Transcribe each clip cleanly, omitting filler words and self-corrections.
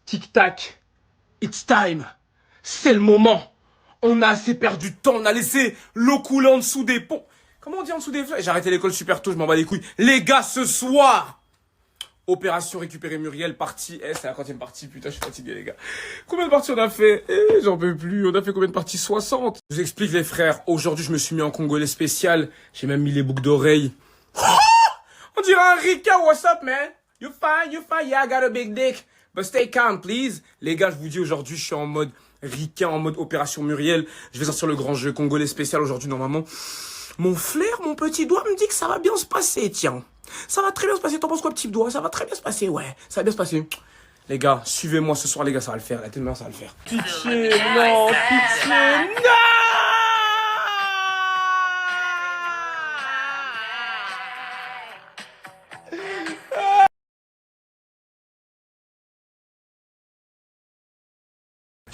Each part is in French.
Tic-tac, it's time. C'est le moment. On a assez perdu de temps, on a laissé l'eau couler en dessous des ponts. Comment on dit en dessous des fleuves? J'ai arrêté l'école super tôt, je m'en bats les couilles. Les gars, ce soir, opération récupérer Muriel, partie S, c'est la 4e partie, putain, je suis fatigué les gars. Combien de parties on a fait? J'en peux plus, on a fait combien de parties? 60. Je vous explique les frères, aujourd'hui je me suis mis en congolais spécial, j'ai même mis les boucles d'oreilles. On dirait un Rika, what's up man? You fine, yeah, I got a big dick. But stay calm, please. Les gars, je vous dis, aujourd'hui, je suis en mode ricain, en mode opération Muriel. Je vais sortir le grand jeu congolais spécial aujourd'hui, normalement. Mon flair, mon petit doigt me dit que ça va bien se passer, tiens. Ça va très bien se passer. T'en penses quoi, petit doigt? Ça va très bien se passer, ouais. Ça va bien se passer. Les gars, suivez-moi ce soir, les gars, ça va le faire. La tête de main, ça va le faire. Pitié, non, pitié, non!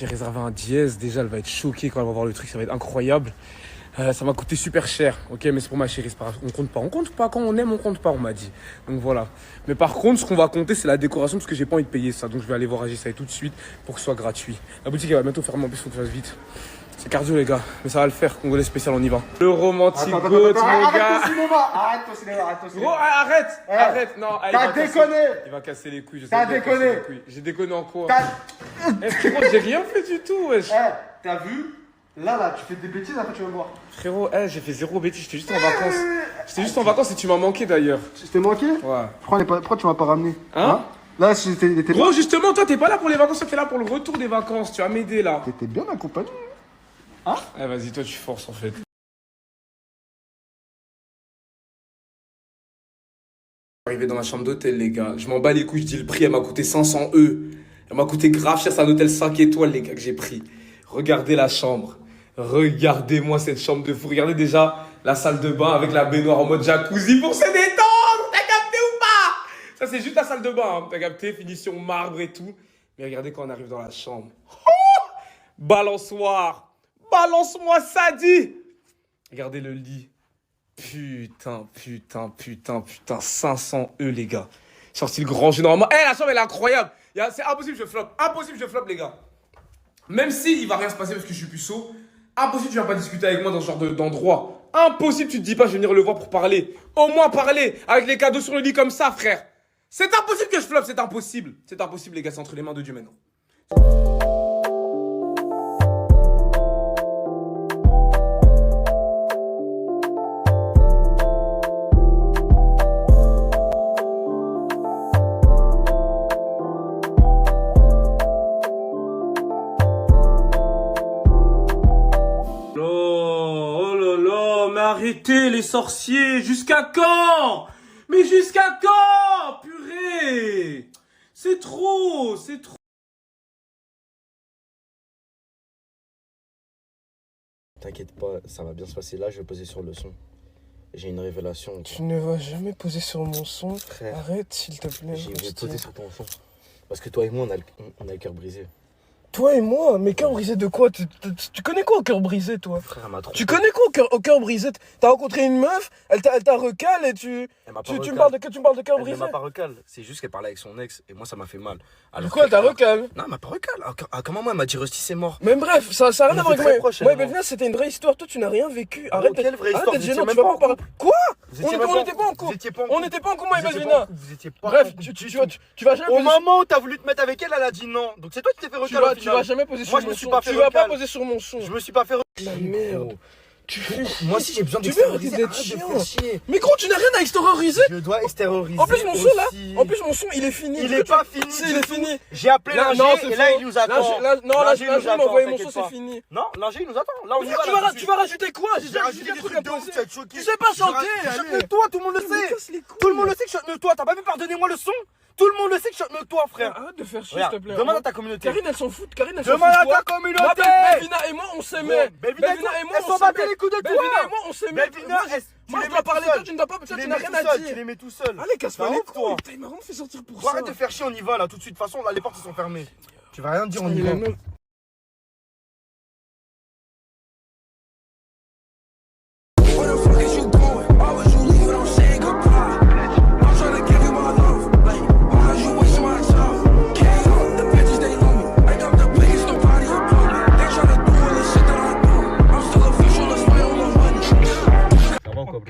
J'ai réservé un dièse, déjà elle va être choquée quand elle va voir le truc, ça va être incroyable. Ça m'a coûté super cher, ok, mais c'est pour ma chérie, c'est pas grave. On compte pas, quand on aime, on compte pas, on m'a dit. Donc voilà. Mais par contre, ce qu'on va compter, c'est la décoration, parce que j'ai pas envie de payer ça. Donc je vais aller voir Agissa tout de suite pour que ce soit gratuit. La boutique elle va bientôt fermer, en plus faut que je fasse vite. C'est cardio les gars, mais ça va le faire, congolais spécial, on y va. Le romantique goat, mon gars. Arrête ton cinéma. Gros, arrête, non. T'as déconné. Il va casser les couilles, je sais. T'as déconné. J'ai déconné en quoi? Frérot, j'ai rien fait du tout, wesh. T'as vu? Là, tu fais des bêtises, après tu vas me voir. Frérot, j'ai fait zéro bêtise, j'étais juste en vacances. J'étais juste en vacances et tu m'as manqué d'ailleurs. Je t'ai manqué? Ouais. Pourquoi tu m'as pas ramené? Hein? Là, si t'étais Gros, justement, toi, t'es pas là pour les vacances, toi, t'es là pour le retour des vacances. Tu vas m'aider là. T'étais bien accompagné. Vas-y, toi, tu forces en fait. Arrivé dans ma chambre d'hôtel, les gars. Je m'en bats les couilles, je dis le prix, elle m'a coûté 500 €. Elle m'a coûté grave cher, c'est un hôtel 5 étoiles, les gars, que j'ai pris. Regardez la chambre. Regardez-moi cette chambre de fou. Regardez déjà la salle de bain avec la baignoire en mode jacuzzi pour se détendre. T'as capté ou pas? Ça, c'est juste la salle de bain. Hein. T'as capté, finition marbre et tout. Mais regardez quand on arrive dans la chambre. Oh, balançoire. Balance-moi ça, dit. Regardez le lit. Putain, 500 €, les gars. J'ai sorti le grand jeu normalement. La chambre, elle est incroyable. C'est impossible, je flop. Impossible, je flop, les gars. Même si il va rien se passer parce que je suis puceau, impossible, tu viens pas discuter avec moi dans ce genre d'endroit. Impossible, tu te dis pas, je vais venir le voir pour parler. Au moins parler avec les cadeaux sur le lit comme ça, frère. C'est impossible que je flop, c'est impossible. C'est impossible, les gars, c'est entre les mains de Dieu maintenant. Arrêtez les sorciers, jusqu'à quand? Mais jusqu'à quand? Purée! C'est trop, c'est trop. T'inquiète pas, ça va bien se passer. Là, je vais poser sur le son. J'ai une révélation. Tu ne vas jamais poser sur mon son. Frère, arrête s'il te plaît. Je vais poser sur ton son. Parce que toi et moi, on a le cœur brisé. Toi et moi, mais cœur brisé de quoi? Tu connais quoi au cœur brisé, toi? Frère, elle m'a trop. Tu connais quoi au cœur brisé? T'as rencontré une meuf, elle t'a recalé et tu me parles de cœur Elle brisé? m'a pas recalé. C'est juste qu'elle parlait avec son ex et moi, ça m'a fait mal. Alors Quoi, t'as recalé? Non, elle m'a pas recalé. Comment moi, elle m'a dit Rusty, c'est mort. Mais bref, ça a rien à voir avec moi. Ouais, mais Belvina, c'était une vraie histoire. Toi, tu n'as rien vécu. Arrête quelle vraie histoire? Arrête d'être gênant, tu vas pas parler. Quoi? On n'était pas en couple. Vous étiez pas en On n'était pas en couple, moi et Belvina. Vous étiez pas Bref, tu vas jamais Au poser. moment où t'as voulu te mettre avec elle, elle a dit non. Donc c'est toi qui t'es fait recaler. Tu vas jamais poser sur Moi, je mon me suis son. pas fait Tu vas pas recal. poser sur mon son. Je me suis pas fait La merde. Moi aussi j'ai besoin Tu veux arrêter d'extérioriser. d'être Arrête de chiant. faire chier. Mais gros, tu n'as rien à extérioriser. Je dois extérioriser. En plus, mon son là, aussi. en plus, mon son, il est fini. Il est pas fini. Si, il est fini. J'ai appelé Là, l'ingé non, c'est et là faux. il nous attend. Non, L'ingé nous là, je vais attend, m'envoyer mon son, t'inquiète c'est pas. fini. Non, l'ingé il nous attend. Là on y Mais va. tu là, vas, tout de tu vas rajouter quoi? J'ai suite. déjà rajouté un des truc trucs à de ouf, poser. tu vas être choqué. Tu sais pas chanter, Je chante allez. mieux que toi, tout le monde le Mais sait. casse les couilles. Tout le monde le sait que je chante mieux que toi. T'as pas vu pardonnez-moi le son? Tout le monde le sait que je chante mieux que toi, frère. Arrête de faire chier, Regarde, s'il te plaît. demande à ta communauté. Karine, elle s'en fout. Karine, elle s'en fout. Demande à de toi. ta communauté. Moi, Belvina et moi, on s'aimait. Belvina et moi, elles s'en battaient les couilles de toi. Belvina et moi, on s'aimait. Belvina, Moi, tu je les dois mets parler, tout toi, seul. tu n'as pas, Tu toi, les tu n'as mets rien tout à seul, tu dire. les mets tout seul. Allez, casse-moi Ça les ouf, couilles. toi. Putain, il m'a vraiment fait sortir pour ça. Arrête de faire chier, on y va là, tout de suite. De toute façon, là, les portes elles sont fermées. Tu vas rien dire, on y va. Where the fuck is you going? Why would you leave without saying goodbye? I'm tryna give you my love. Like, why is you wasting my time? Can't help the bitches, they love me. I got the biggest nobody above me. They tryna do all the shit that I do. I'm still official, let's fight on the money. Ça va ou quoi,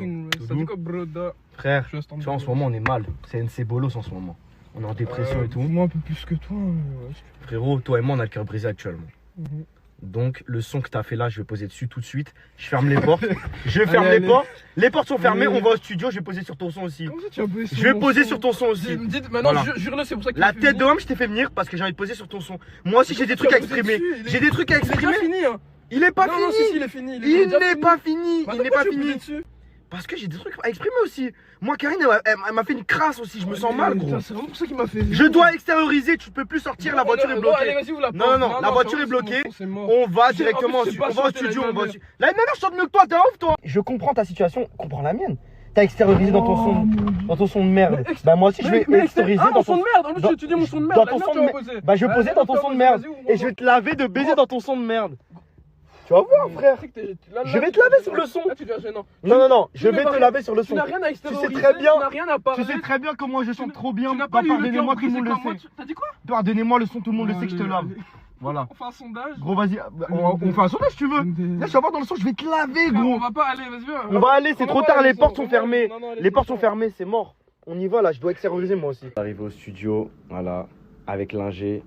Ça dit quoi, broda? Frère, Je reste en tu vois, en ce moment, on est mal. C'est NC Bolos en ce moment. On est en dépression et tout. Moi, un peu plus que toi. Ouais. Frérot, toi et moi, on a le cœur brisé actuellement. Mhm. Donc, le son que t'as fait là, je vais poser dessus tout de suite. Je ferme les portes. Je ferme Allez, les allez. portes. Les portes sont fermées. Allez. On va au studio. Je vais poser sur ton son aussi. Comment ça, tu vas poser sur Je vais mon poser son? sur ton son aussi. Dites, maintenant, Voilà. jure-le, c'est pour ça que La tête de homme, je t'ai fait venir parce que j'ai envie de poser sur ton son. Moi aussi, j'ai des trucs à exprimer. J'ai des trucs à Il est déjà exprimer. fini, hein. Il est pas Non, non, si, fini. si, il est fini. Il n'est pas fini. Bah, Il n'est pourquoi pas tu poser fini. dessus? Parce que j'ai des trucs à exprimer aussi. Moi, Karine, elle m'a fait une crasse aussi. Je me sens mal, gros. C'est vraiment pour ça qu'il m'a fait. Je dois extérioriser. Tu peux plus sortir. La voiture est Allez, bloquée. vas-y, ouvre la Non, porte. non, la voiture est bloquée. C'est mort. On va J'ai- directement en plus, j'ai pas on va au chanté studio. la On va au même studio. La même chante mieux que toi. T'es un ouf, toi. Je comprends ta situation. Comprends la mienne. T'as extériorisé dans ton son. Dans ton son de merde. Bah, moi aussi, je vais extérioriser dans dans son ton de merde. En plus, dans- tu dis mon son de merde. dans Là, ton non, son tu de vas merde. poser. Bah, je vais poser dans ton son de merde. Et je vais te laver de baiser dans ton son de merde. Tu vas voir, frère. Je vais te laver sur le son. Là, tu deviens gênant. Non, non, non. Je Tu vais n'as te rien- laver sur le Tu son. n'as rien à Tu extérioriser. sais très bien. Tu n'as rien à parler. Tu sais très bien que moi je chante trop bien. Tu n'as pas eu le Pardonnez-moi, cœur tout le monde le brisé comme sait. moi. T'as dit quoi? Pardonnez-moi le son, tout le monde le sait que je te Allez, lave. allez. Voilà. On fait un sondage. Gros, vas-y. On fait un sondage si tu veux. Là, je vais voir dans le son, je vais te laver, Frère, gros. on va pas aller, vas-y, viens. On va aller, c'est On trop va tard, aller, les portes sont on va- fermées. non, non, allez, Les portes c'est sont fermées, c'est mort. On y va là, je dois extérioriser moi aussi. Arrivé au studio, voilà, avec l'ingé.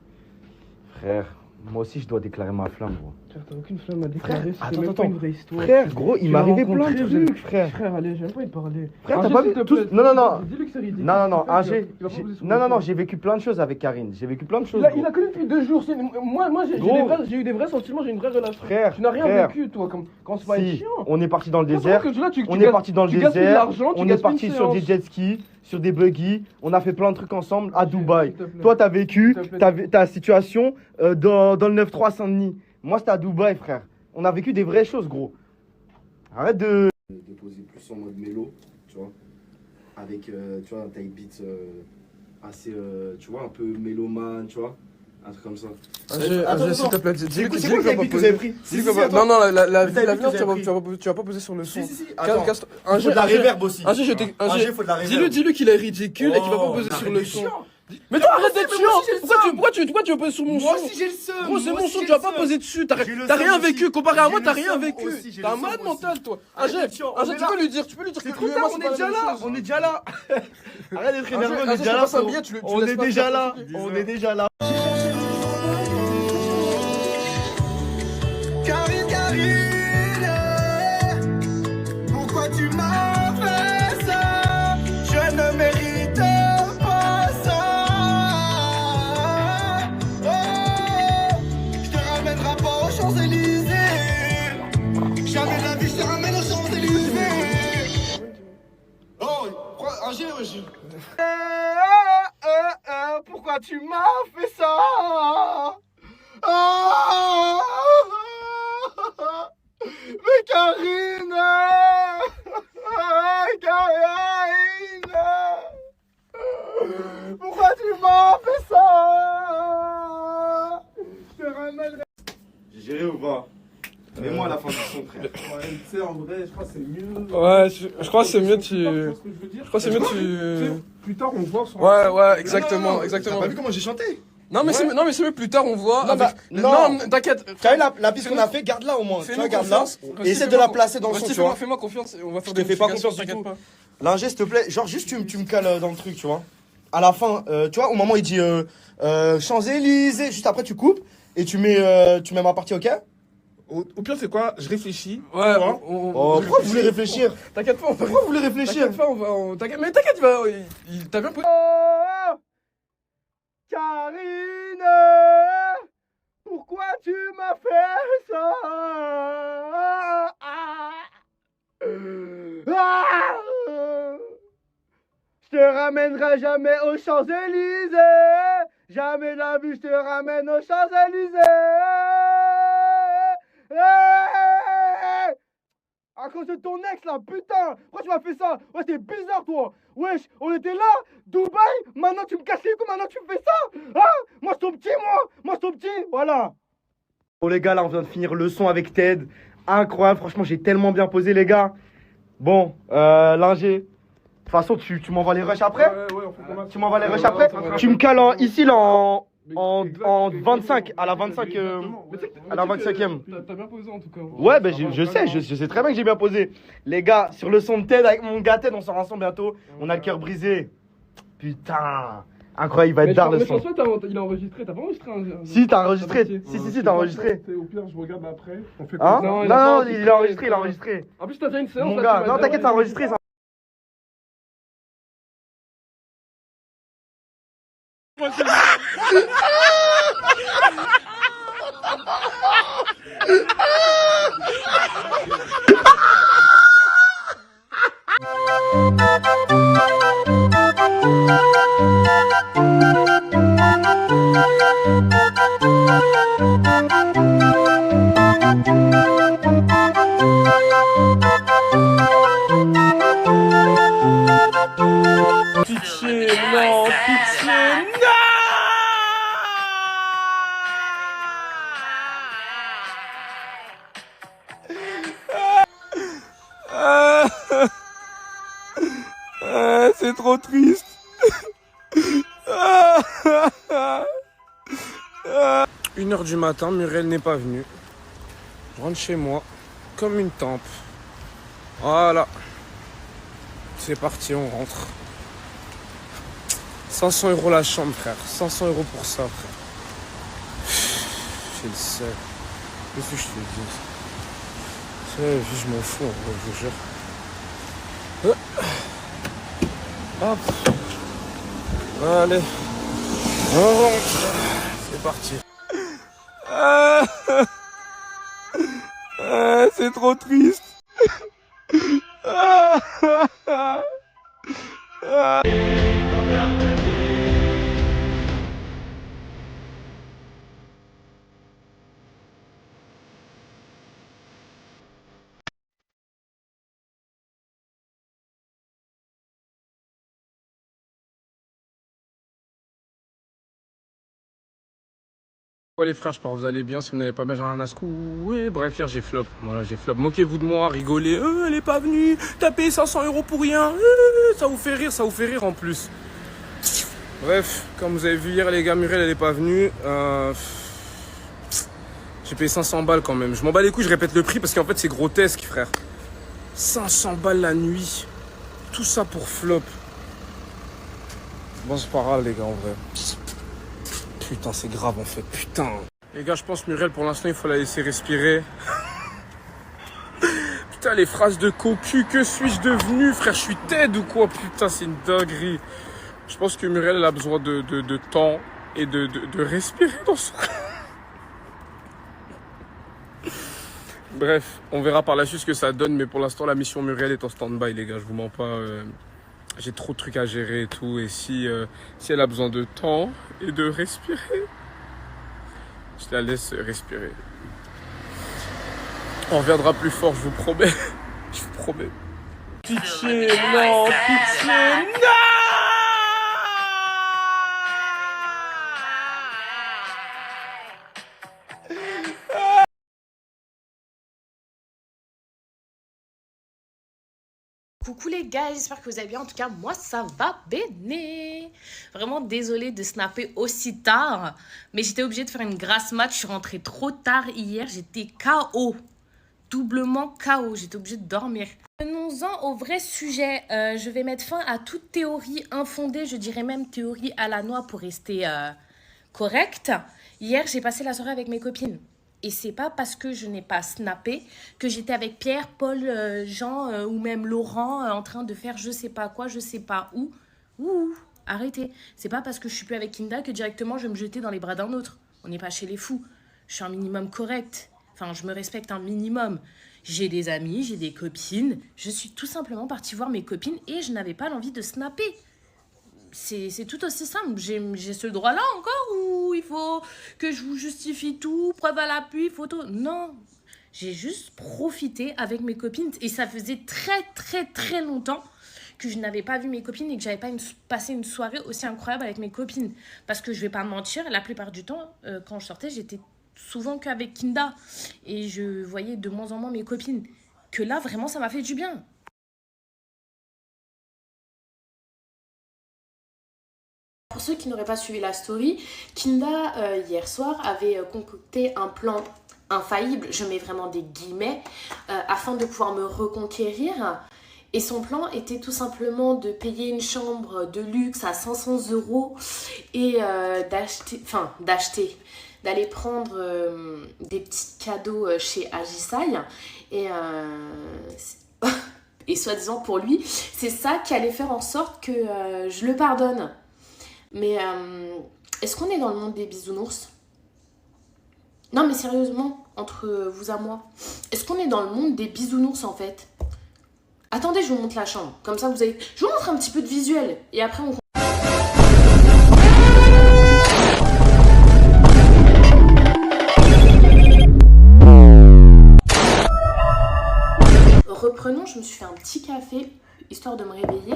Frère, moi aussi je dois déclarer ma flamme, gros. Frère, t'as aucune flamme à Frère, déclarer. attends, Même attends. pas une vraie histoire. Frère, gros, il Tu m'est l'as arrivé plein rencontré, de vous êtes- trucs, frère. Frère, allez, j'aime pas y parler. Frère, t'as Angers, pas s'il vu te tous- plaît, Non, non, non. Dis-lui que c'est ridicule. Non, non, non, Il va ingé. pas poser sur Non, le non, non, son. j'ai vécu plein de choses avec Karine. J'ai vécu plein de choses. Il a gros. connu depuis 2 jours. Moi, Gros. j'ai eu des vrais sentiments, j'ai une vraie relation. Frère, Tu n'as rien frère. vécu, toi, quand c'est pas être Si, chiant. on est parti dans le Toi, désert. que là, tu On est gaspilles- parti dans le tu gaspilles de désert. l'argent, tu On est gaspilles parti une sur des séance. jet skis, sur des buggy. On a fait plein de trucs ensemble à Dubaï. S'il te plaît. Toi, t'as vécu S'il te plaît. ta situation dans le 9-3 à Saint-Denis. Moi, c'était à Dubaï, frère. On a vécu des vraies choses, gros. Arrête de poser plus en mode mélo, tu vois. Avec, tu vois, un type beat assez, tu vois, un peu mélomane, tu vois. Un truc comme ça. Angers, s'il te plaît, dis-lui C'est quoi le type beat que vous avez pris? Dis-lui que non, non, Le type beat l'avenir, que vous avez tu vas pas poser sur le son. Si, attends. Casse- Il faut de la reverb aussi. Angers, je t'ai. Angers, faut de la reverb. Dis-lui qu'il est ridicule et qu'il va pas Oh, poser sur arrête le d'être son. chiant. Mais toi, arrête d'être mais chiant! moi aussi, j'ai le seum. Pourquoi tu veux poser sur mon son? Moi aussi j'ai le seum. Gros, c'est Moi mon aussi, son, j'ai tu vas le pas seum. poser dessus. J'ai le T'as seum rien aussi. vécu. Comparé à moi, J'ai t'as le rien seum vécu. aussi, j'ai T'as le un seum malade aussi. mental, toi. Arrête Angers, d'être chiant, on est tu là. peux lui dire, C'est que trop lui et tard, moi, on c'est est pas déjà la même là. chose. On est déjà là. Arrête d'être énervé, on est Angers, déjà je là. passe un frérot. billet, tu On laisses est pas déjà faire là. ça. On est déjà là. Karine, Karine, pourquoi tu m'as fait ça? Je ne mérite pas ça. Oh, je te ramènerai pas aux Champs-Élysées. Jamais de la vie, je te ramène aux Champs-Élysées. Oh, Angers, wesh. Pourquoi tu m'as fait ça? Oh, mais Karine, Karine, pourquoi tu m'as fait ça? Je te ramènerai. J'ai géré ou pas? Mets-moi à la fin du son, frère. Ouais, tu sais, en vrai, je crois que c'est mieux. Ouais, je crois que c'est mieux, Tu vois ce que je veux dire? Je crois que c'est mieux, Tu sais, plus tard, on voit sur. Ouais, exactement, T'as exactement. pas vu comment j'ai chanté? Non, mais c'est mieux plus tard, on voit. Non, avec- bah, non. T'inquiète. T'as vu la piste qu'on a fait? Garde-la au moins. Tu Fais-nous vois, garde-la. confiance. Et essaie de la placer dans le son, Resti, tu vois. Fais-moi confiance, on va faire Je te des fais pas modifications, confiance du t'inquiète tout. pas. L'ingé, s'il te plaît, genre juste tu me cales dans le truc, tu vois. À la fin, tu vois, au moment où il dit Champs-Élysées, juste après tu coupes et tu mets ma partie, ok? Au pire, c'est quoi? Je réfléchis. Ouais, Toi Oh, pourquoi vous voulez réfléchir? T'inquiète pas, on va... Pourquoi vous voulez réfléchir? T'inquiète pas, t'inquiète, mais t'inquiète, t'as bien posé... Oh, Karine, pourquoi tu m'as fait ça? Je te ramènerai jamais aux Champs-Élysées. Jamais de la vie, je te ramène aux Champs-Élysées. À cause de ton ex là, putain! Pourquoi tu m'as fait ça? Ouais, t'es bizarre toi! Wesh, on était là, Dubaï, maintenant tu me casses les couilles, maintenant tu me fais ça! Hein? Moi je ton petit, moi je ton petit, voilà! Bon les gars, là on vient de finir le son avec Ted. Incroyable, franchement j'ai tellement bien posé les gars. Bon, l'ingé. De toute façon, tu m'envoies les rushs après? Ouais, on fait comment? Tu m'envoies les rushs après? Tu me cales ici là en 25, à la 25, à la 25e. T'as bien posé en tout cas. Ouais, ben je sais très bien que j'ai bien posé. Les gars, sur le son de Ted avec mon gars Ted, on sort ensemble bientôt. On a le cœur brisé. Putain, incroyable, il va être tard le son. Mais je pense pas il a enregistré, t'as pas enregistré un... Si, t'as enregistré. Si, t'as enregistré. Au pire, je regarde après. On fait Hein? quoi? Non, il a enregistré. En plus, t'as déjà une séance. Mon là, gars, tu non, vas t'inquiète, dire- c'est enregistré. Pitié, non, pitié, non! C'est trop triste. 1h du matin, Muriel n'est pas venue. Je rentre chez moi, comme une tempe. Voilà. C'est parti, on rentre. 500 € la chambre, frère. 500 € pour ça, frère. J'ai le seul. Qu'est-ce que je te dis? Je m'en fous, en vrai, je vous jure. Hop. Allez. On rentre. C'est parti. C'est trop triste. Ouais les frères, je pense que vous allez bien, si vous n'avez pas bien, j'en ai un à secouer. Bref, hier j'ai flop, voilà j'ai flop. Moquez-vous de moi, rigolez, elle est pas venue, t'as payé 500 € pour rien, ça vous fait rire en plus. Bref, comme vous avez vu hier les gars, Muriel elle est pas venue. J'ai payé 500 balles quand même, je m'en bats les couilles, je répète le prix parce qu'en fait c'est grotesque frère. 500 balles la nuit, tout ça pour flop. Bon c'est pas grave les gars en vrai. Putain, c'est grave en fait, putain. Les gars, je pense Muriel, pour l'instant, il faut la laisser respirer. Putain, les phrases de cocu, que suis-je devenu, frère? Je suis Ted ou quoi? Putain, c'est une dinguerie. Je pense que Muriel, elle a besoin de temps et de respirer dans son... Bref, on verra par la suite ce que ça donne, mais pour l'instant, la mission Muriel est en stand-by, les gars, je vous mens pas. J'ai trop de trucs à gérer et tout, et si elle a besoin de temps et de respirer, je la laisse respirer. On reviendra plus fort, je vous promets. Je vous promets. Pitié, non, pitié, non! Coucou les gars, j'espère que vous allez bien. En tout cas, moi, ça va bene. Vraiment désolée de snapper aussi tard. Mais j'étais obligée de faire une grasse mat. Je suis rentrée trop tard hier. J'étais KO. Doublement KO. J'étais obligée de dormir. Venons-en au vrai sujet. Je vais mettre fin à toute théorie infondée. Je dirais même théorie à la noix pour rester correcte. Hier, j'ai passé la soirée avec mes copines. Et c'est pas parce que je n'ai pas snappé que j'étais avec Pierre, Paul, Jean ou même Laurent en train de faire je sais pas quoi, je sais pas où. Ouh, arrêtez. C'est pas parce que je suis plus avec Kinda que directement je vais me jeter dans les bras d'un autre. On n'est pas chez les fous. Je suis un minimum correct. Enfin, je me respecte un minimum. J'ai des amis, j'ai des copines. Je suis tout simplement partie voir mes copines et je n'avais pas l'envie de snapper. C'est tout aussi simple. J'ai ce droit-là encore ou il faut que je vous justifie tout, preuve à l'appui, photo? Non, j'ai juste profité avec mes copines et ça faisait très longtemps que je n'avais pas vu mes copines et que j'avais pas passé une soirée aussi incroyable avec mes copines. Parce que je vais pas me mentir, la plupart du temps, quand je sortais, j'étais souvent qu'avec Kinda et je voyais de moins en moins mes copines. Que là, vraiment, ça m'a fait du bien. Pour ceux qui n'auraient pas suivi la story, Kinda, hier soir, avait concocté un plan infaillible, je mets vraiment des guillemets, afin de pouvoir me reconquérir. Et son plan était tout simplement de payer une chambre de luxe à 500 € et d'aller prendre des petits cadeaux chez Ajisai. Et soi-disant pour lui, c'est ça qui allait faire en sorte que je le pardonne. Mais est-ce qu'on est dans le monde des bisounours? Non mais sérieusement, entre vous à moi, est-ce qu'on est dans le monde des bisounours en fait? Attendez, je vous montre la chambre. Comme ça, vous avez... Je vous montre un petit peu de visuel. Et après, on... Reprenons, je me suis fait un petit café, histoire de me réveiller.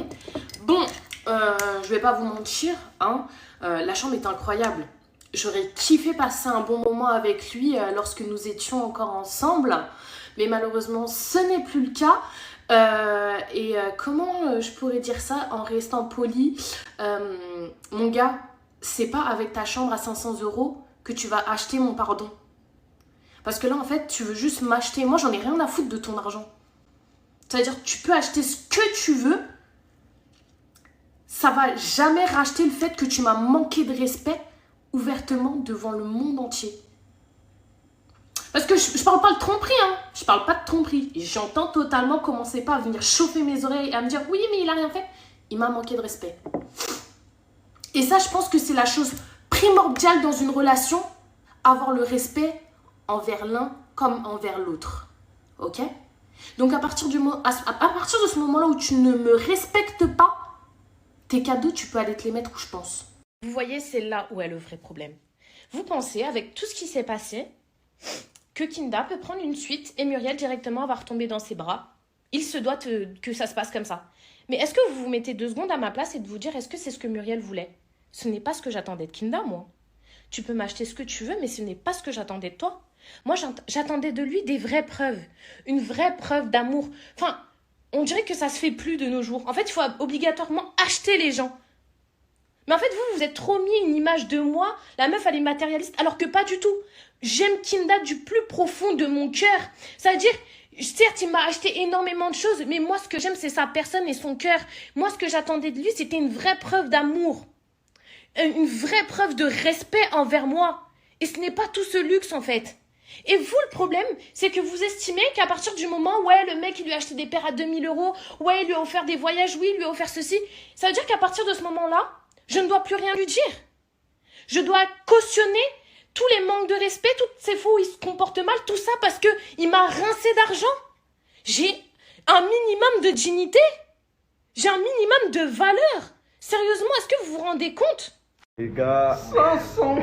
Bon, je vais pas vous mentir, hein, la chambre est incroyable. J'aurais kiffé passer un bon moment avec lui lorsque nous étions encore ensemble. Mais malheureusement, ce n'est plus le cas. Comment je pourrais dire ça en restant poli, mon gars, c'est pas avec ta chambre à 500 € que tu vas acheter mon pardon. Parce que là, en fait, tu veux juste m'acheter. Moi, j'en ai rien à foutre de ton argent. C'est-à-dire, tu peux acheter ce que tu veux. Ça va jamais racheter le fait que tu m'as manqué de respect ouvertement devant le monde entier. Parce que je parle pas de tromperie, hein. Je parle pas de tromperie. Et j'entends totalement commencer pas à venir chauffer mes oreilles et à me dire oui, mais il a rien fait. Il m'a manqué de respect. Et ça, je pense que c'est la chose primordiale dans une relation. Avoir le respect envers l'un comme envers l'autre. Ok? Donc à partir de ce moment-là où tu ne me respectes pas, tes cadeaux, tu peux aller te les mettre où je pense. Vous voyez, c'est là où est le vrai problème. Vous pensez, avec tout ce qui s'est passé, que Kinda peut prendre une suite et Muriel directement va retomber dans ses bras. Il se doit que ça se passe comme ça. Mais est-ce que vous vous mettez 2 secondes à ma place et de vous dire est-ce que c'est ce que Muriel voulait? Ce n'est pas ce que j'attendais de Kinda, moi. Tu peux m'acheter ce que tu veux, mais ce n'est pas ce que j'attendais de toi. Moi, j'attendais de lui des vraies preuves. Une vraie preuve d'amour. Enfin, on dirait que ça se fait plus de nos jours. En fait, il faut obligatoirement acheter les gens. Mais en fait, vous êtes trop mis une image de moi. La meuf, elle est matérialiste. Alors que pas du tout. J'aime Kinda du plus profond de mon cœur. Ça veut dire, certes, il m'a acheté énormément de choses. Mais moi, ce que j'aime, c'est sa personne et son cœur. Moi, ce que j'attendais de lui, c'était une vraie preuve d'amour. Une vraie preuve de respect envers moi. Et ce n'est pas tout ce luxe, en fait. Et vous, le problème, c'est que vous estimez qu'à partir du moment où le mec, il lui a acheté des paires à 2000 €, ouais, il lui a offert des voyages, oui, il lui a offert ceci. Ça veut dire qu'à partir de ce moment-là, je ne dois plus rien lui dire. Je dois cautionner tous les manques de respect, toutes ces fois où il se comporte mal, tout ça parce que il m'a rincé d'argent. J'ai un minimum de dignité. J'ai un minimum de valeur. Sérieusement, est-ce que vous vous rendez compte? Les gars, 500.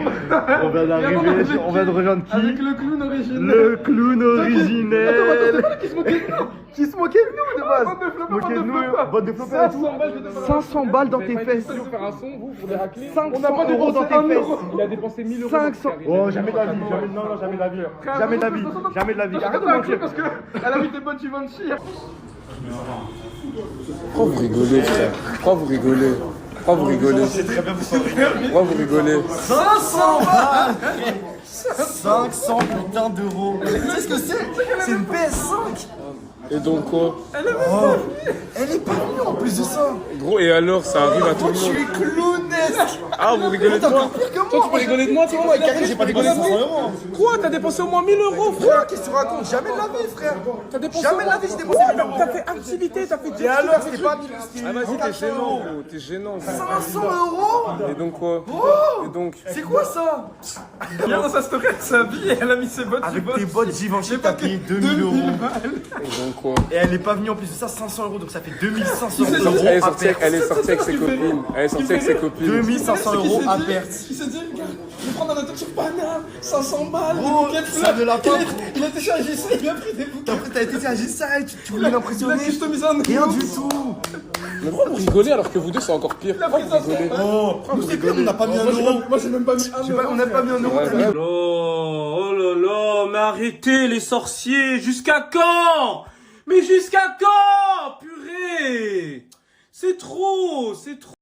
on vient d'arriver, on vient de rejoindre qui? Avec le clown originel. Le clown originel. Attends, qui se moquait de nous? Qui se moquait de nous de base? Bande de floppers, Bande de floppers et tout. 500 balles dans tes fesses. Vous faire un son, vous, pour les racler. 500 On n'a pas € dans dépensé tes 1 fesses. €. Il a dépensé 1000 €. 500. Oh, jamais de la vie. Non, jamais de la vie. Jamais de la vie. Jamais de la vie. Arrête de mentir. Parce que elle a mis des bonnes Givenchy. Pourquoi vous rigolez, frère? Pourquoi vous rigolez? Pourquoi vous rigolez? Pourquoi vous rigolez? 500 balles. 500 putain d'euros. Tu sais ce que c'est? C'est une PS5. Et donc quoi? Elle est pas venue en plus de ça. Gros, et alors, ça arrive à tout le Tu monde. es clownesque. Ah, vous rigolez de T'es moi? encore pire que moi. Toi, tu peux rigoler de moi, toi? Moi, Karim, j'ai pas dépensé 500 euros. Quoi? T'as dépensé au moins 1000 euros, frère? Quoi? Qu'est-ce que tu racontes? Jamais de la vie, frère. T'as dépensé Jamais de la vie, j'ai dépensé 1000 euros. T'as fait activité, t'as fait Et alors, c'était pas 1000 Ah, vas-y, t'es gênant, gros. T'es gênant, gros. 500 euros. Et donc quoi? Et donc. C'est quoi ça? Regarde dans sa story, elle s'habille et elle a mis ses bottes. Avec tes bottes Givenchy, t'as payé 2000 euros. Et donc quoi? Et elle est pas venue en plus de ça, 500 euros, donc ça fait 2500 Elle euros est à sortie perte. avec ses copines. Elle est sortie avec ses copines. 2500 euros à perte. Il s'est dit, regarde, je vais prendre un hôtel sur Paname, 500 balles, Gros, des bouquets de ça fleurs. ne l'a pas pris. Il a été chez AGC, il a pris des bouquets. Après, t'as été dit, ça, tu voulais Il a l'impressionner. customisé un Rien du tout. Mais pourquoi vous rigolez alors que vous deux c'est encore pire? Pourquoi vous rigolez? Oh, nous c'est pire, on n'a pas mis un euro. Moi j'ai même pas mis un euro. On n'a pas mis un euro. t'as mis- Oh là là, mais arrêtez les sorciers, jusqu'à quand? Mais jusqu'à quand? Purée! C'est trop, c'est trop.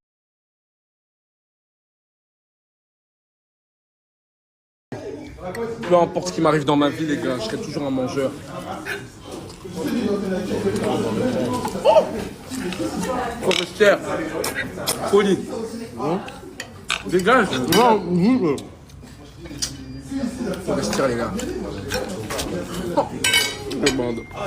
Peu importe ce qui m'arrive dans ma vie, les gars, je serai toujours un mangeur. Forestière, folie. Dégage. Forestière, les gars. Demande.